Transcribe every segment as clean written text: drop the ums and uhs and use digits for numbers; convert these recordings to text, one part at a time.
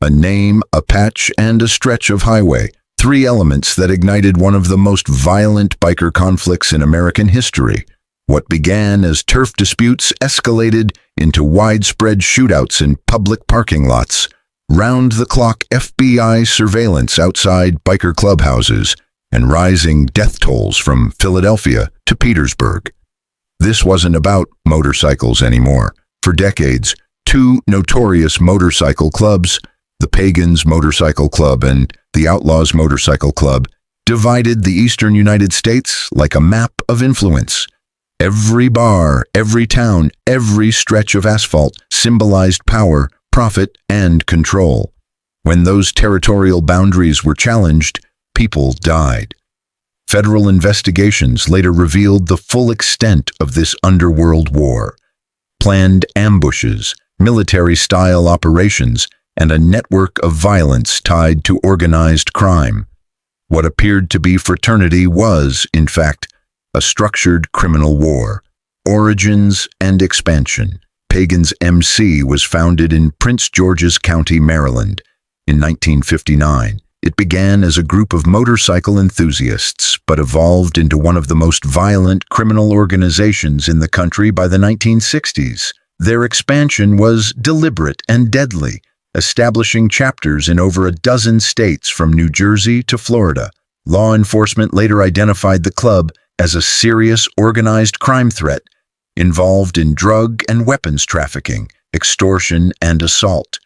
A name, a patch, and a stretch of highway. Three elements that ignited one of the most violent biker conflicts in American history. What began as turf disputes escalated into widespread shootouts in public parking lots, round-the-clock FBI surveillance outside biker clubhouses, and rising death tolls from Philadelphia to Petersburg. This wasn't about motorcycles anymore. For decades, two notorious motorcycle clubs, the Pagans Motorcycle Club and the Outlaws Motorcycle Club, divided the eastern United States like a map of influence. Every bar, every town, every stretch of asphalt symbolized power, profit, and control. When those territorial boundaries were challenged, people died. Federal investigations later revealed the full extent of this underworld war. Planned ambushes, military-style operations, and a network of violence tied to organized crime. What appeared to be fraternity was, in fact, a structured criminal war. Origins and expansion. Pagans MC was founded in Prince George's County, Maryland, in 1959. It began as a group of motorcycle enthusiasts, but evolved into one of the most violent criminal organizations in the country by the 1960s. Their expansion was deliberate and deadly, establishing chapters in over a dozen states from New Jersey to Florida. Law enforcement later identified the club as a serious organized crime threat involved in drug and weapons trafficking, extortion, and assault.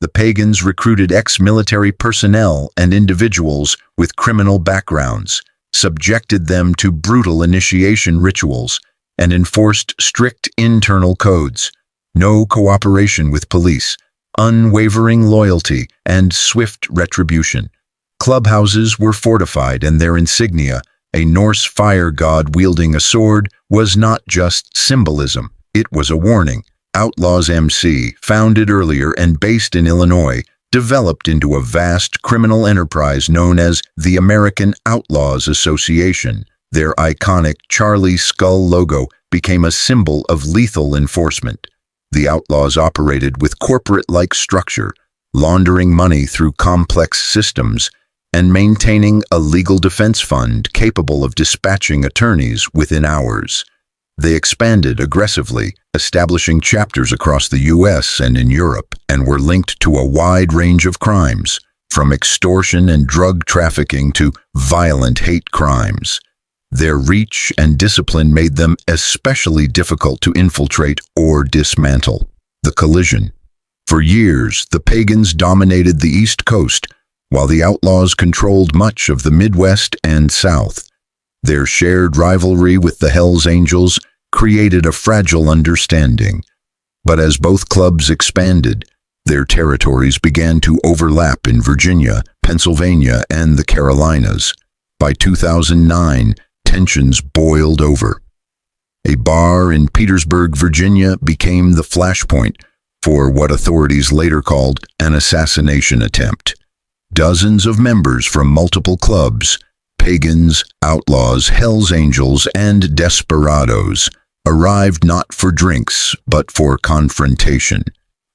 The Pagans recruited ex-military personnel and individuals with criminal backgrounds, subjected them to brutal initiation rituals, and enforced strict internal codes. No cooperation with police, unwavering loyalty, and swift retribution. Clubhouses were fortified, and their insignia, a Norse fire god wielding a sword, was not just symbolism, it was a warning. Outlaws MC, founded earlier and based in Illinois, developed into a vast criminal enterprise known as the American Outlaws Association. Their iconic Charlie Skull logo became a symbol of lethal enforcement. The Outlaws operated with corporate-like structure, laundering money through complex systems, and maintaining a legal defense fund capable of dispatching attorneys within hours. They expanded aggressively, establishing chapters across the U.S. and in Europe, and were linked to a wide range of crimes, from extortion and drug trafficking to violent hate crimes. Their reach and discipline made them especially difficult to infiltrate or dismantle. The collision. For years, the Pagans dominated the East Coast, while the Outlaws controlled much of the Midwest and South. Their shared rivalry with the Hells Angels created a fragile understanding. But as both clubs expanded, their territories began to overlap in Virginia, Pennsylvania, and the Carolinas. By 2009, tensions boiled over. A bar in Petersburg, Virginia, became the flashpoint for what authorities later called an assassination attempt. Dozens of members from multiple clubs, Pagans, Outlaws, Hells Angels, and Desperados, arrived not for drinks, but for confrontation.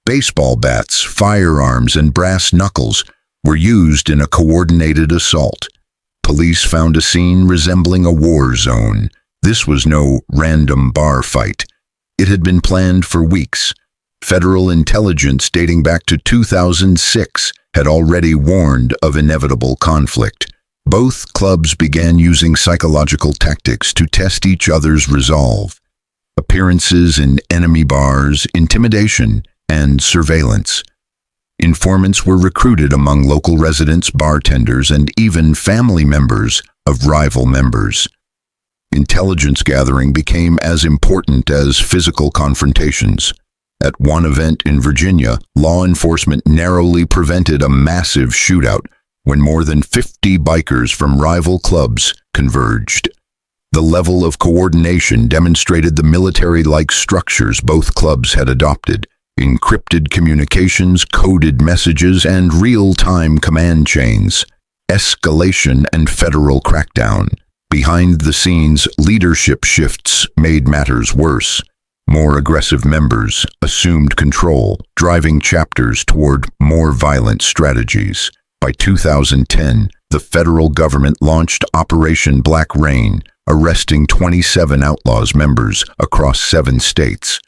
Baseball bats, firearms, and brass knuckles were used in a coordinated assault. Police found a scene resembling a war zone. This was no random bar fight. It had been planned for weeks. Federal intelligence dating back to 2006 had already warned of inevitable conflict. Both clubs began using psychological tactics to test each other's resolve. Appearances in enemy bars, intimidation, and surveillance. Informants were recruited among local residents, bartenders, and even family members of rival members. Intelligence gathering became as important as physical confrontations. At one event in Virginia, law enforcement narrowly prevented a massive shootout when more than 50 bikers from rival clubs converged. The level of coordination demonstrated the military-like structures both clubs had adopted: encrypted communications, coded messages, and real-time command chains. Escalation and federal crackdown. Behind the scenes, leadership shifts made matters worse. More aggressive members assumed control, driving chapters toward more violent strategies. By 2010, the federal government launched Operation Black Rain, arresting 27 Outlaws members across 7 states.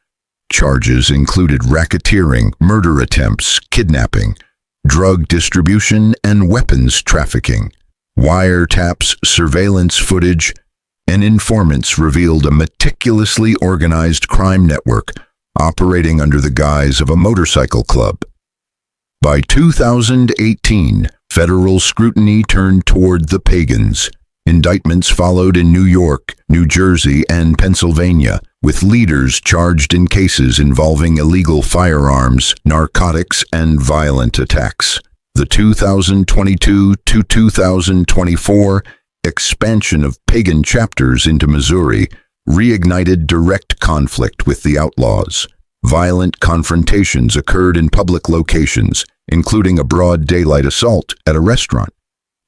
Charges included racketeering, murder attempts, kidnapping, drug distribution, and weapons trafficking. Wiretaps, surveillance footage, and informants revealed a meticulously organized crime network operating under the guise of a motorcycle club. By 2018, federal scrutiny turned toward the Pagans. Indictments followed in New York, New Jersey, and Pennsylvania, with leaders charged in cases involving illegal firearms, narcotics, and violent attacks. The 2022 to 2024 expansion of pagan chapters into Missouri reignited direct conflict with the Outlaws. Violent confrontations occurred in public locations, including a broad daylight assault at a restaurant.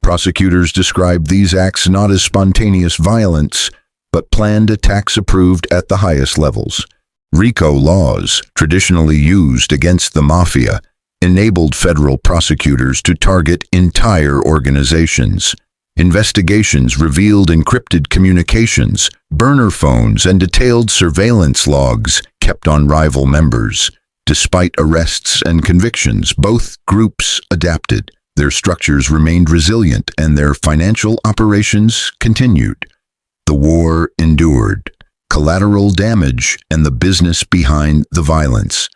Prosecutors described these acts not as spontaneous violence, but planned attacks approved at the highest levels. RICO laws, traditionally used against the mafia, enabled federal prosecutors to target entire organizations. Investigations revealed encrypted communications, burner phones, and detailed surveillance logs kept on rival members. Despite arrests and convictions, both groups adapted. Their structures remained resilient, and their financial operations continued. The war endured. Collateral damage and the business behind the violence.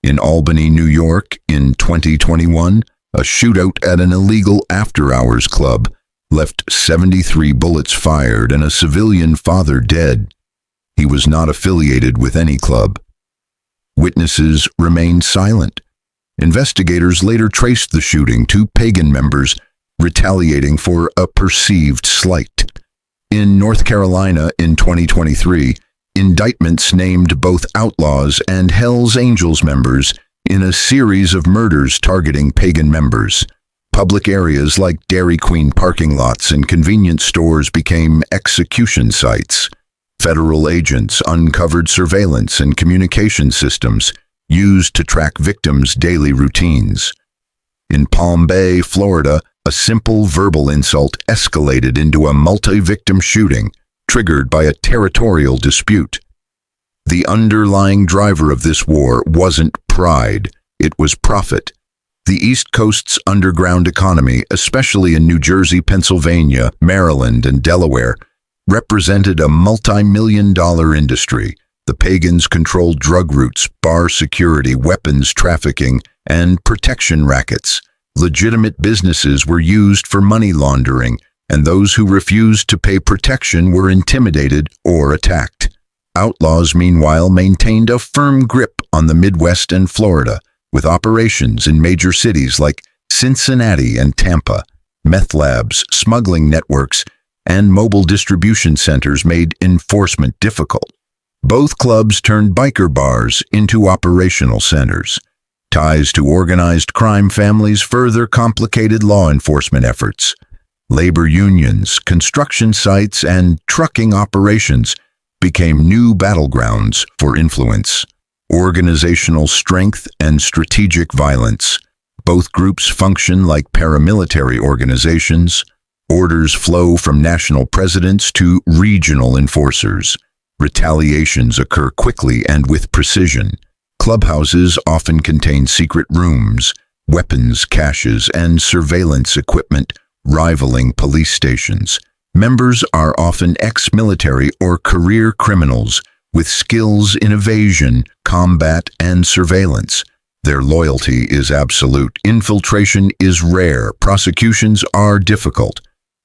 In Albany, New York, in 2021, a shootout at an illegal after-hours club left 73 bullets fired and a civilian father dead. He was not affiliated with any club. Witnesses remained silent. Investigators later traced the shooting to pagan members retaliating for a perceived slight. In North Carolina in 2023, indictments named both Outlaws and Hell's Angels members in a series of murders targeting pagan members. Public areas like Dairy Queen parking lots and convenience stores became execution sites. Federal agents uncovered surveillance and communication systems used to track victims' daily routines. In Palm Bay, Florida, a simple verbal insult escalated into a multi-victim shooting, triggered by a territorial dispute. The underlying driver of this war wasn't pride, it was profit. The East Coast's underground economy, especially in New Jersey, Pennsylvania, Maryland, and Delaware, represented a multi-million-dollar industry. The pagans controlled drug routes, bar security, weapons trafficking, and protection rackets. Legitimate businesses were used for money laundering, and those who refused to pay protection were intimidated or attacked. Outlaws, meanwhile, maintained a firm grip on the Midwest and Florida, with operations in major cities like Cincinnati and Tampa. Meth labs, smuggling networks, and mobile distribution centers made enforcement difficult. Both clubs turned biker bars into operational centers. Ties to organized crime families further complicated law enforcement efforts. Labor unions, construction sites, and trucking operations became new battlegrounds for influence. Organizational strength and strategic violence. Both groups function like paramilitary organizations. Orders flow from national presidents to regional enforcers. Retaliations occur quickly and with precision. Clubhouses often contain secret rooms, weapons caches, and surveillance equipment rivaling police stations. Members are often ex-military or career criminals with skills in evasion, combat, and surveillance. Their loyalty is absolute. Infiltration is rare. Prosecutions are difficult.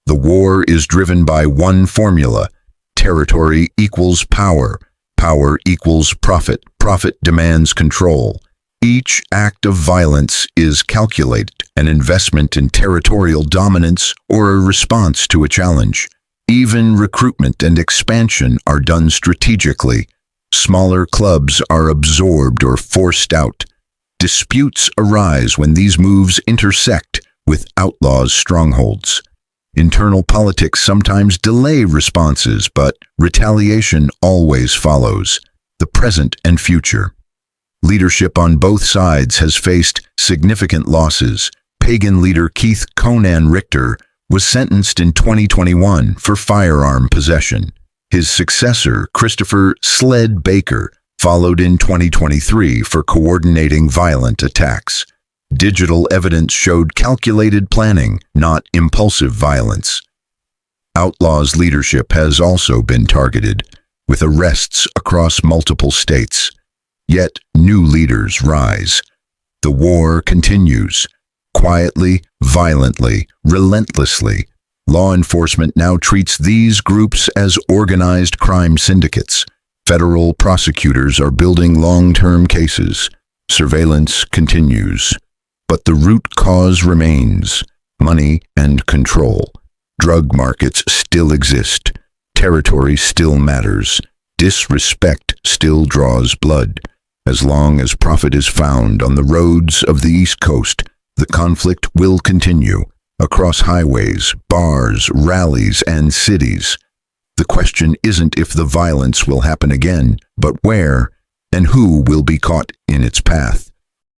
The war is driven by one formula: territory equals power. Power equals profit. Profit demands control. Each act of violence is calculated, an investment in territorial dominance or a response to a challenge. Even recruitment and expansion are done strategically. Smaller clubs are absorbed or forced out. Disputes arise when these moves intersect with outlaws' strongholds. Internal politics sometimes delay responses, but retaliation always follows. the present and future. Leadership on both sides has faced significant losses. Pagan leader Keith Conan Richter was sentenced in 2021 for firearm possession. His successor, Christopher "Sled" Baker, followed in 2023 for coordinating violent attacks. Digital evidence showed calculated planning, not impulsive violence. Outlaws' leadership has also been targeted, with arrests across multiple states. Yet new leaders rise. The war continues. Quietly, violently, relentlessly. Law enforcement now treats these groups as organized crime syndicates. Federal prosecutors are building long-term cases. Surveillance continues. But the root cause remains: money and control. Drug markets still exist. Territory still matters. Disrespect still draws blood. As long as profit is found on the roads of the East Coast, the conflict will continue across highways, bars, rallies, and cities. The question isn't if the violence will happen again, but where and who will be caught in its path.